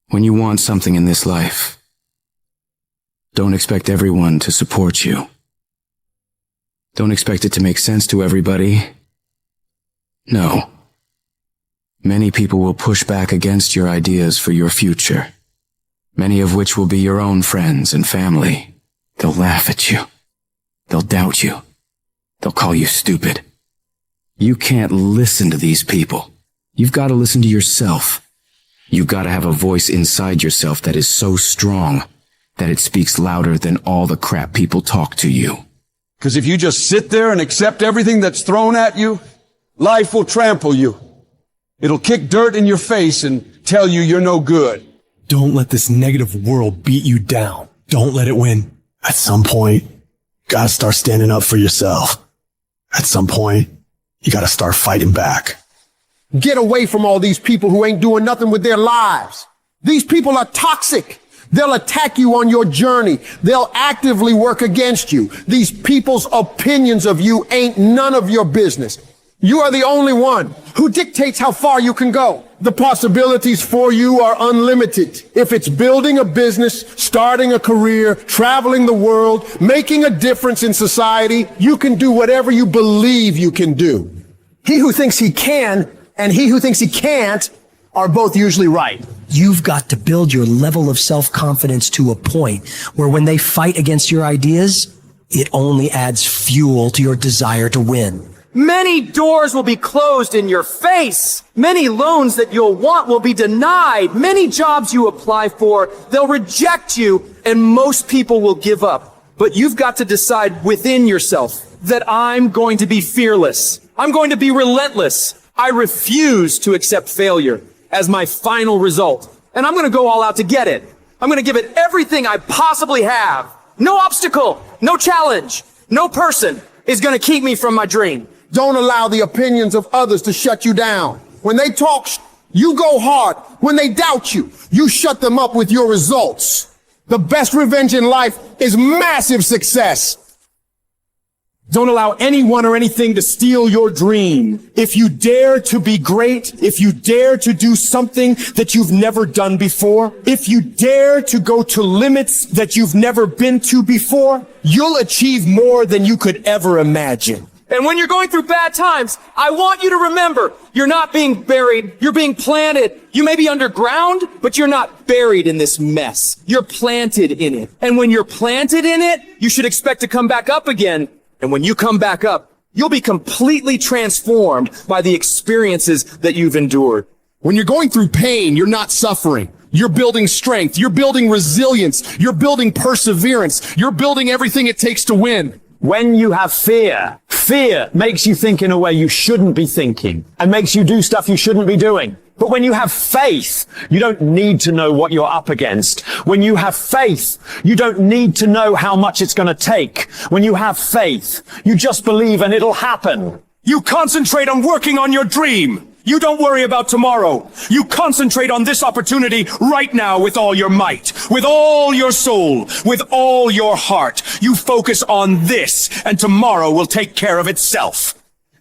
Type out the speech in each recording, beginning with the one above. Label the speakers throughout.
Speaker 1: When you want something in this life, don't expect everyone to support you. Don't expect it to make sense to everybody. No. Many people will push back against your ideas for your future, many of which will be your own friends and family. They'll laugh at you. They'll doubt you. They'll call you stupid. You can't listen to these people. You've got to listen to yourself. You've got to have a voice inside yourself that is so strong that it speaks louder than all the crap people talk to you.
Speaker 2: Because if you just sit there and accept everything that's thrown at you, life will trample you. It'll kick dirt in your face and tell you you're no good.
Speaker 3: Don't let this negative world beat you down. Don't let it win. At some point, you gotta start standing up for yourself. At some point, you gotta start fighting back.
Speaker 4: Get away from all these people who ain't doing nothing with their lives. These people are toxic. They'll attack you on your journey. They'll actively work against you. These people's opinions of you ain't none of your business. You are the only one who dictates how far you can go. The possibilities for you are unlimited. If it's building a business, starting a career, traveling the world, making a difference in society, you can do whatever you believe you can do.
Speaker 5: He who thinks he can and he who thinks he can't are both usually right. You've got to build your level of self-confidence to a point where when they fight against your ideas, it only adds fuel to your desire to win.
Speaker 6: Many doors will be closed in your face. Many loans that you'll want will be denied. Many jobs you apply for, they'll reject you, and most people will give up. But you've got to decide within yourself that I'm going to be fearless. I'm going to be relentless. I refuse to accept failure as my final result. And I'm going to go all out to get it. I'm going to give it everything I possibly have. No obstacle, no challenge, no person is going to keep me from my dream.
Speaker 4: Don't allow the opinions of others to shut you down. When they talk, you go hard. When they doubt you, you shut them up with your results. The best revenge in life is massive success.
Speaker 7: Don't allow anyone or anything to steal your dream. If you dare to be great, if you dare to do something that you've never done before, if you dare to go to limits that you've never been to before, you'll achieve more than you could ever imagine.
Speaker 6: And when you're going through bad times, I want you to remember, you're not being buried, you're being planted. You may be underground, but you're not buried in this mess. You're planted in it. And when you're planted in it, you should expect to come back up again. And when you come back up, you'll be completely transformed by the experiences that you've endured.
Speaker 7: When you're going through pain, you're not suffering. You're building strength. You're building resilience. You're building perseverance. You're building everything it takes to win.
Speaker 8: When you have fear, fear makes you think in a way you shouldn't be thinking and makes you do stuff you shouldn't be doing. But when you have faith, you don't need to know what you're up against. When you have faith, you don't need to know how much it's going to take. When you have faith, you just believe and it'll happen.
Speaker 7: You concentrate on working on your dream. You don't worry about tomorrow. You concentrate on this opportunity right now with all your might, with all your soul, with all your heart. You focus on this, and tomorrow will take care of itself.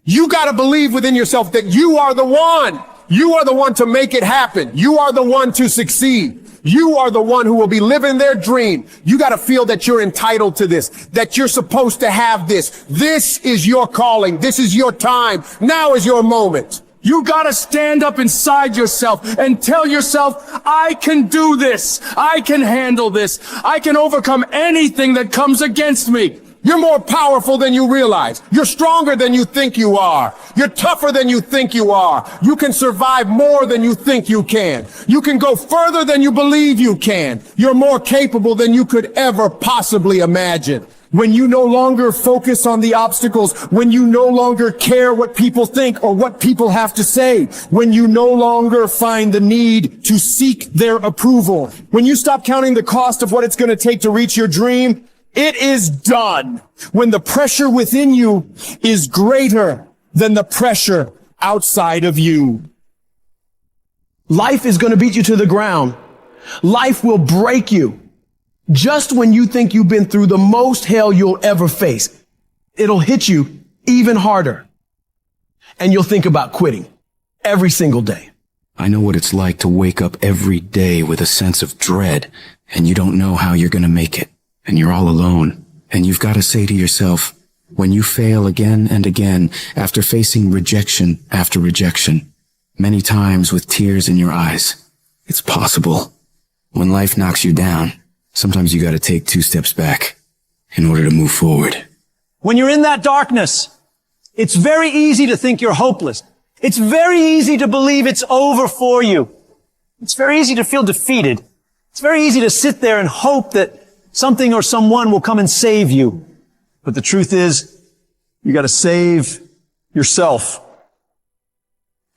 Speaker 4: You got to believe within yourself that you are the one. You are the one to make it happen. You are the one to succeed. You are the one who will be living their dream. You got to feel that you're entitled to this, that you're supposed to have this. This is your calling. This is your time. Now is your moment.
Speaker 7: You gotta stand up inside yourself and tell yourself, I can do this. I can handle this. I can overcome anything that comes against me.
Speaker 4: You're more powerful than you realize. You're stronger than you think you are. You're tougher than you think you are. You can survive more than you think you can. You can go further than you believe you can. You're more capable than you could ever possibly imagine.
Speaker 7: When you no longer focus on the obstacles, when you no longer care what people think or what people have to say, when you no longer find the need to seek their approval, when you stop counting the cost of what it's going to take to reach your dream, it is done. When the pressure within you is greater than the pressure outside of you.
Speaker 3: Life is going to beat you to the ground. Life will break you. Just when you think you've been through the most hell you'll ever face, it'll hit you even harder. And you'll think about quitting every single day.
Speaker 1: I know what it's like to wake up every day with a sense of dread, and you don't know how you're gonna make it, and you're all alone. And you've got to say to yourself, when you fail again and again, after facing rejection after rejection, many times with tears in your eyes, it's possible. When life knocks you down, sometimes you gotta take 2 steps back in order to move forward.
Speaker 8: When you're in that darkness, it's very easy to think you're hopeless. It's very easy to believe it's over for you. It's very easy to feel defeated. It's very easy to sit there and hope that something or someone will come and save you. But the truth is, you gotta save yourself.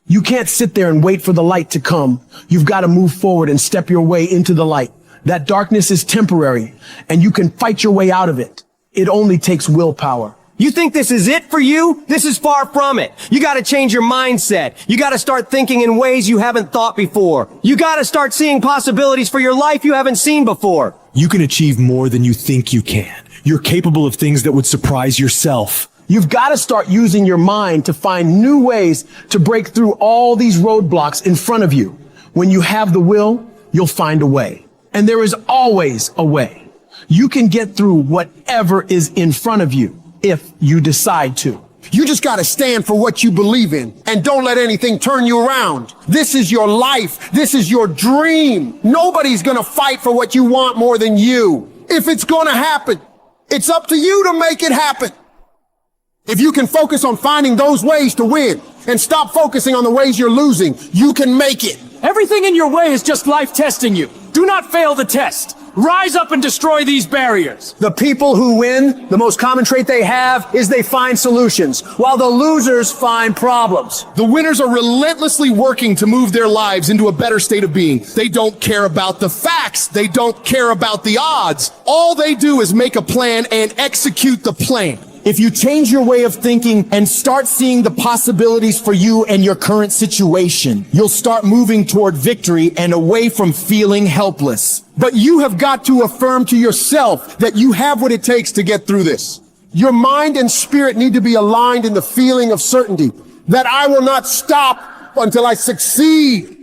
Speaker 3: You can't sit there and wait for the light to come. You've got to move forward and step your way into the light. That darkness is temporary, and you can fight your way out of it. It only takes willpower.
Speaker 6: You think this is it for you? This is far from it. You gotta change your mindset. You gotta start thinking in ways you haven't thought before. You gotta start seeing possibilities for your life you haven't seen before.
Speaker 3: You can achieve more than you think you can. You're capable of things that would surprise yourself. You've got to start using your mind to find new ways to break through all these roadblocks in front of you. When you have the will, you'll find a way. And there is always a way. You can get through whatever is in front of you if you decide to.
Speaker 4: You just gotta stand for what you believe in and don't let anything turn you around. This is your life. This is your dream. Nobody's gonna fight for what you want more than you. If it's gonna happen, it's up to you to make it happen. If you can focus on finding those ways to win and stop focusing on the ways you're losing, you can make it.
Speaker 6: Everything in your way is just life testing you. Do not fail the test. Rise up and destroy these barriers.
Speaker 5: The people who win, the most common trait they have is they find solutions, while the losers find problems.
Speaker 9: The winners are relentlessly working to move their lives into a better state of being. They don't care about the facts. They don't care about the odds. All they do is make a plan and execute the plan.
Speaker 7: If you change your way of thinking and start seeing the possibilities for you and your current situation, you'll start moving toward victory and away from feeling helpless.
Speaker 4: But you have got to affirm to yourself that you have what it takes to get through this. Your mind and spirit need to be aligned in the feeling of certainty that I will not stop until I succeed.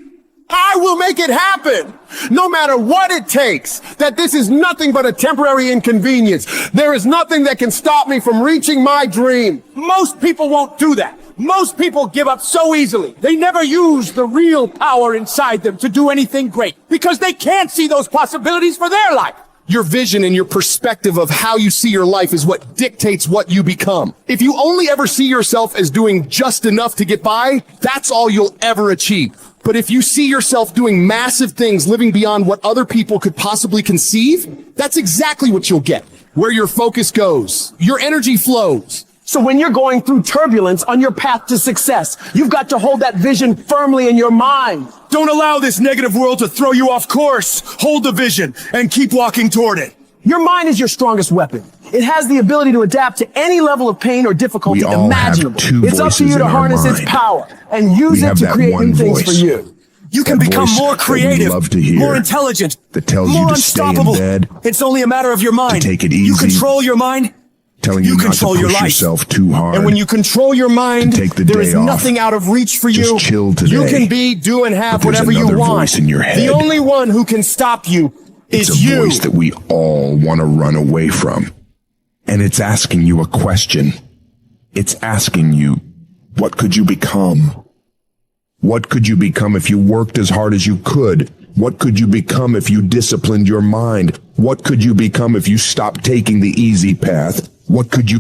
Speaker 4: I will make it happen, no matter what it takes, that this is nothing but a temporary inconvenience. There is nothing that can stop me from reaching my dream.
Speaker 6: Most people won't do that. Most people give up so easily. They never use the real power inside them to do anything great because they can't see those possibilities for their life.
Speaker 9: Your vision and your perspective of how you see your life is what dictates what you become. If you only ever see yourself as doing just enough to get by, that's all you'll ever achieve. But if you see yourself doing massive things, living beyond what other people could possibly conceive, that's exactly what you'll get. Where your focus goes, your energy flows.
Speaker 5: So when you're going through turbulence on your path to success, you've got to hold that vision firmly in your mind.
Speaker 7: Don't allow this negative world to throw you off course. Hold the vision and keep walking toward it.
Speaker 5: Your mind is your strongest weapon. It has the ability to adapt to any level of pain or difficulty imaginable. It's up to you to harness its power and use it to create new things for you.
Speaker 7: You can become more creative, more intelligent, more unstoppable. It's only a matter of your mind.
Speaker 10: take it easy.
Speaker 7: You control your mind.
Speaker 10: Telling you not to push yourself too hard.
Speaker 7: And when you control your mind, there is nothing out of reach for you.
Speaker 10: Just chill today.
Speaker 7: You can be, do, and have whatever you want.
Speaker 10: Voice in your head.
Speaker 7: The only one who can stop you is
Speaker 10: it's a
Speaker 7: you.
Speaker 10: voice that we all want to run away from. And it's asking you a question. It's asking you, what could you become? What could you become if you worked as hard as you could? What could you become if you disciplined your mind? What could you become if you stopped taking the easy path? What could you